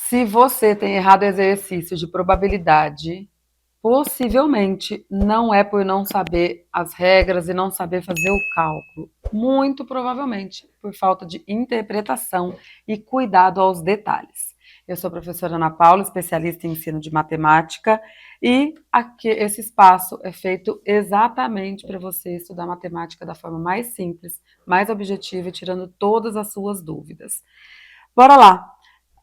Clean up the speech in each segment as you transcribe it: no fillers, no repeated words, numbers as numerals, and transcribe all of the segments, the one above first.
Se você tem errado exercício de probabilidade, possivelmente não é por não saber as regras e não saber fazer o cálculo. Muito provavelmente por falta de interpretação e cuidado aos detalhes. Eu sou a professora Ana Paula, especialista em ensino de matemática, e aqui esse espaço é feito exatamente para você estudar matemática da forma mais simples, mais objetiva e tirando todas as suas dúvidas. Bora lá!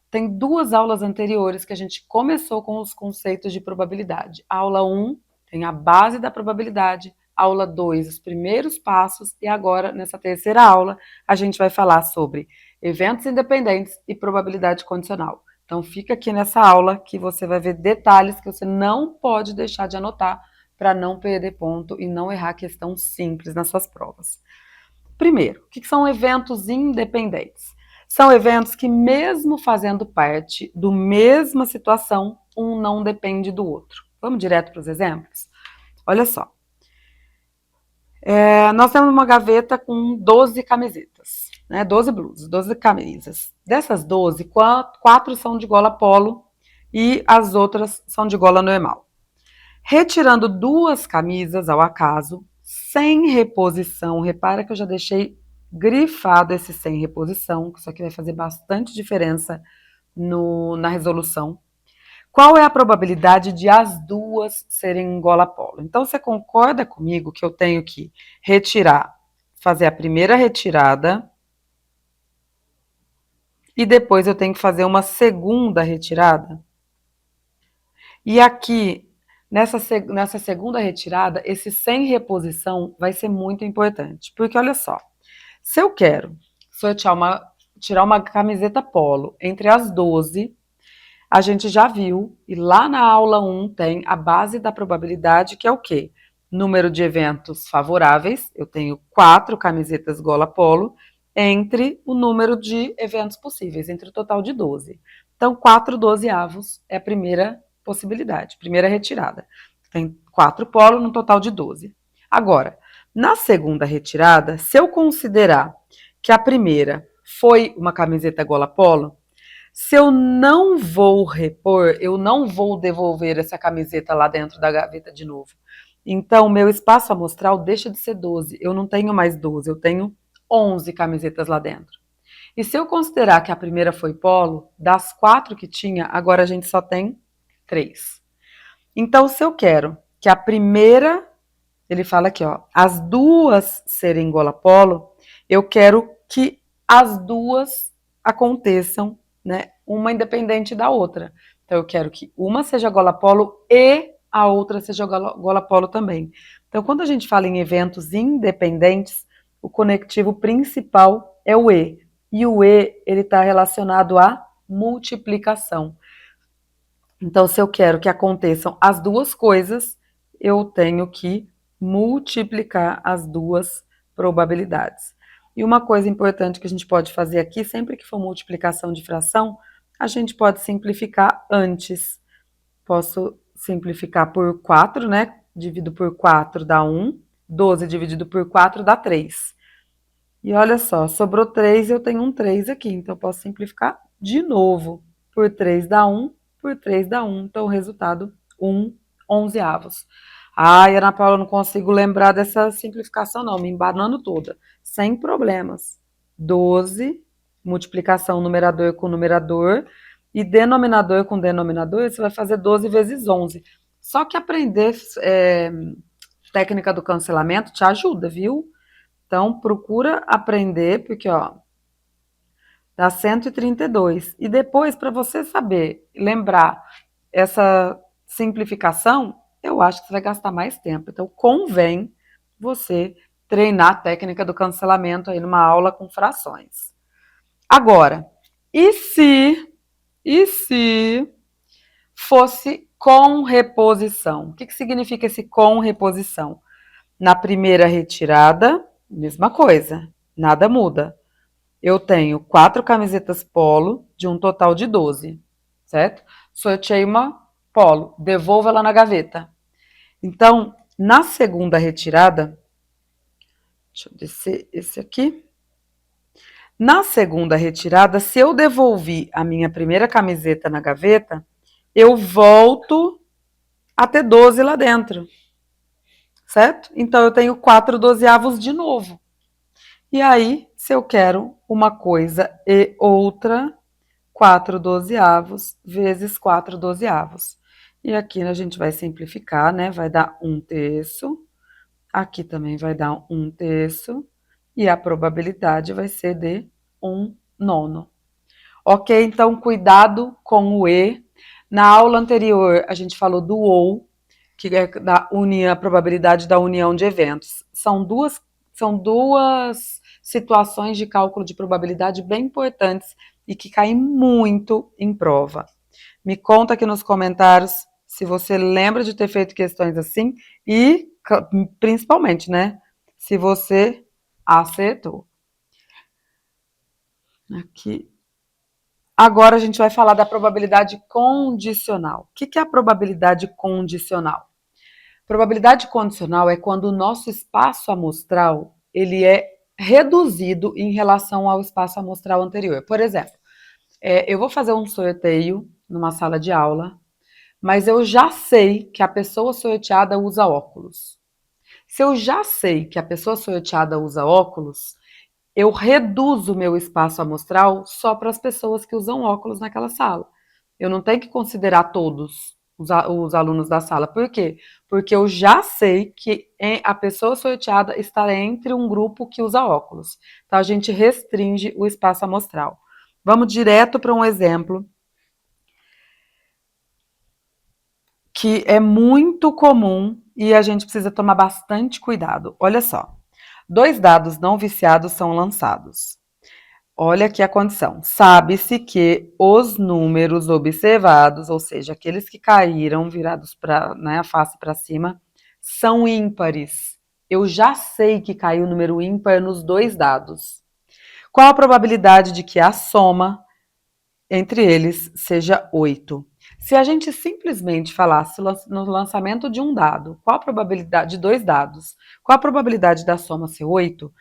Tem duas aulas anteriores que a gente começou com os conceitos de probabilidade. A aula 1 tem a base da probabilidade, aula 2 os primeiros passos, e agora, nessa terceira aula, a gente vai falar sobre eventos independentes e probabilidade condicional. Então fica aqui nessa aula que você vai ver detalhes que você não pode deixar de anotar para não perder ponto e não errar questão simples nas suas provas. Primeiro, o que são eventos independentes? São eventos que, mesmo fazendo parte da mesma situação, um não depende do outro. Vamos direto para os exemplos? Olha só. Nós temos uma gaveta com 12 camisetas, né? 12 blusas, 12 camisas. Dessas 12, 4 são de gola polo e as outras são de gola normal. Retirando 2 camisas ao acaso, sem reposição, repara que eu já deixei grifado esse sem reposição, que isso aqui vai fazer bastante diferença na resolução. Qual é a probabilidade de as duas serem gola polo? Então, você concorda comigo que eu tenho que fazer a primeira retirada e depois eu tenho que fazer uma segunda retirada? E aqui, nessa segunda retirada, esse sem reposição vai ser muito importante. Porque olha só, se eu quero tirar uma camiseta polo entre as 12, a gente já viu, e lá na aula 1 tem a base da probabilidade, que é o quê? Número de eventos favoráveis, eu tenho 4 camisetas gola polo, entre o número de eventos possíveis, entre o total de 12. Então, 4 dozeavos é a primeira possibilidade, primeira retirada. Tem 4 polos no total de 12. Agora, na segunda retirada, se eu considerar que a primeira foi uma camiseta gola polo, se eu não vou repor, eu não vou devolver essa camiseta lá dentro da gaveta de novo. Então, meu espaço amostral deixa de ser 12. Eu não tenho mais 12, eu tenho 11 camisetas lá dentro. E se eu considerar que a primeira foi polo, das 4 que tinha, agora a gente só tem 3. Então, se eu quero que a primeira, ele fala aqui, ó, as duas serem gola polo, eu quero que as duas aconteçam, né, uma independente da outra. Então, eu quero que uma seja gola polo e a outra seja gola polo também. Então, quando a gente fala em eventos independentes, o conectivo principal é o e. E o e, ele está relacionado à multiplicação. Então, se eu quero que aconteçam as duas coisas, eu tenho que multiplicar as duas probabilidades. E uma coisa importante que a gente pode fazer aqui, sempre que for multiplicação de fração, a gente pode simplificar antes. Posso simplificar por 4, né? Divido por 4 dá 1. 12 dividido por 4 dá 3. E olha só, sobrou 3, eu tenho um 3 aqui. Então, eu posso simplificar de novo. Por 3 dá 1, por 3 dá 1. Então, o resultado, 1 onzeavos. Ai, Ana Paula, eu não consigo lembrar dessa simplificação, não. Me embanando toda. Sem problemas. 12, multiplicação numerador com numerador. E denominador com denominador, você vai fazer 12 vezes 11. Só que aprender técnica do cancelamento te ajuda, viu? Então, procura aprender, porque, ó, dá 132. E depois, para você saber, lembrar essa simplificação, eu acho que você vai gastar mais tempo. Então, convém você treinar a técnica do cancelamento aí numa aula com frações. Agora, e se fosse com reposição? O que significa esse com reposição? Na primeira retirada, mesma coisa, nada muda. Eu tenho 4 camisetas polo de um total de 12, certo? Sorteei uma polo, devolvo ela na gaveta. Então, na segunda retirada, deixa eu descer esse aqui. Na segunda retirada, se eu devolvi a minha primeira camiseta na gaveta, eu volto a ter 12 lá dentro, certo? Então eu tenho 4 dozeavos de novo. E aí, se eu quero uma coisa e outra, 4 dozeavos vezes 4 dozeavos. E aqui a gente vai simplificar, né? Vai dar 1/3. Aqui também vai dar 1/3. E a probabilidade vai ser de 1/9. Ok? Então, cuidado com o E. Na aula anterior, a gente falou do OU, que é a probabilidade da união de eventos. São duas situações de cálculo de probabilidade bem importantes e que caem muito em prova. Me conta aqui nos comentários se você lembra de ter feito questões assim e, principalmente, né, se você acertou. Aqui. Agora a gente vai falar da probabilidade condicional. O que é a probabilidade condicional? Probabilidade condicional é quando o nosso espaço amostral ele é reduzido em relação ao espaço amostral anterior. Por exemplo, eu vou fazer um sorteio numa sala de aula, mas eu já sei que a pessoa sorteada usa óculos. Se eu já sei que a pessoa sorteada usa óculos, eu reduzo o meu espaço amostral só para as pessoas que usam óculos naquela sala. Eu não tenho que considerar todos os alunos da sala. Por quê? Porque eu já sei que a pessoa sorteada está entre um grupo que usa óculos. Então a gente restringe o espaço amostral. Vamos direto para um exemplo que é muito comum e a gente precisa tomar bastante cuidado. Olha só. 2 dados não viciados são lançados. Olha aqui a condição. Sabe-se que os números observados, ou seja, aqueles que caíram virados para, né, a face para cima, são ímpares. Eu já sei que caiu o número ímpar nos 2 dados. Qual a probabilidade de que a soma entre eles seja 8? Se a gente simplesmente falasse no lançamento de um dado, qual a probabilidade de 2 dados? Qual a probabilidade da soma ser 8?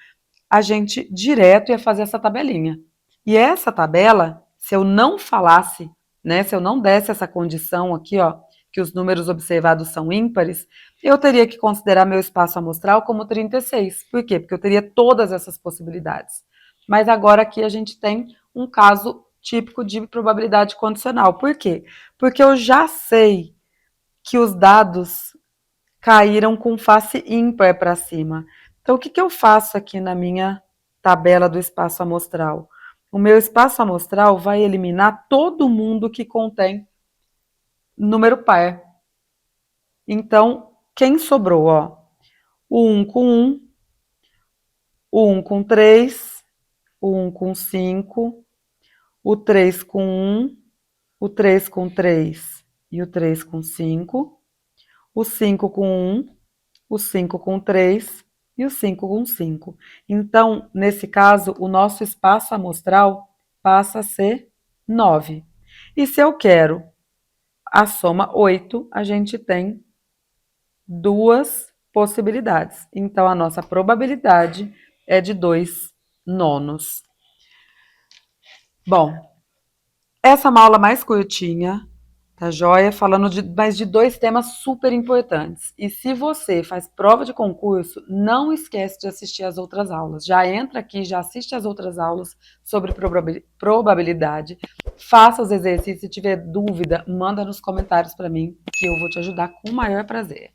A gente direto ia fazer essa tabelinha. E essa tabela, se eu não falasse, né, se eu não desse essa condição aqui, ó, que os números observados são ímpares, eu teria que considerar meu espaço amostral como 36. Por quê? Porque eu teria todas essas possibilidades. Mas agora aqui a gente tem um caso típico de probabilidade condicional. Por quê? Porque eu já sei que os dados caíram com face ímpar para cima. Então, o que eu faço aqui na minha tabela do espaço amostral? O meu espaço amostral vai eliminar todo mundo que contém número par. Então, quem sobrou? Ó? O 1 com 1, o 1 com 3, o 1 com 5, o 3 com 1, o 3 com 3 e o 3 com 5, o 5 com 1, o 5 com 3 e o 5 com 5. Então, nesse caso, o nosso espaço amostral passa a ser 9. E se eu quero a soma 8, a gente tem 2 possibilidades. Então, a nossa probabilidade é de 2 nonos. Bom, essa é uma aula mais curtinha, tá joia? Falando mais de 2 temas super importantes. E se você faz prova de concurso, não esquece de assistir as outras aulas. Já entra aqui, já assiste as outras aulas sobre probabilidade. Faça os exercícios. Se tiver dúvida, manda nos comentários para mim, que eu vou te ajudar com o maior prazer.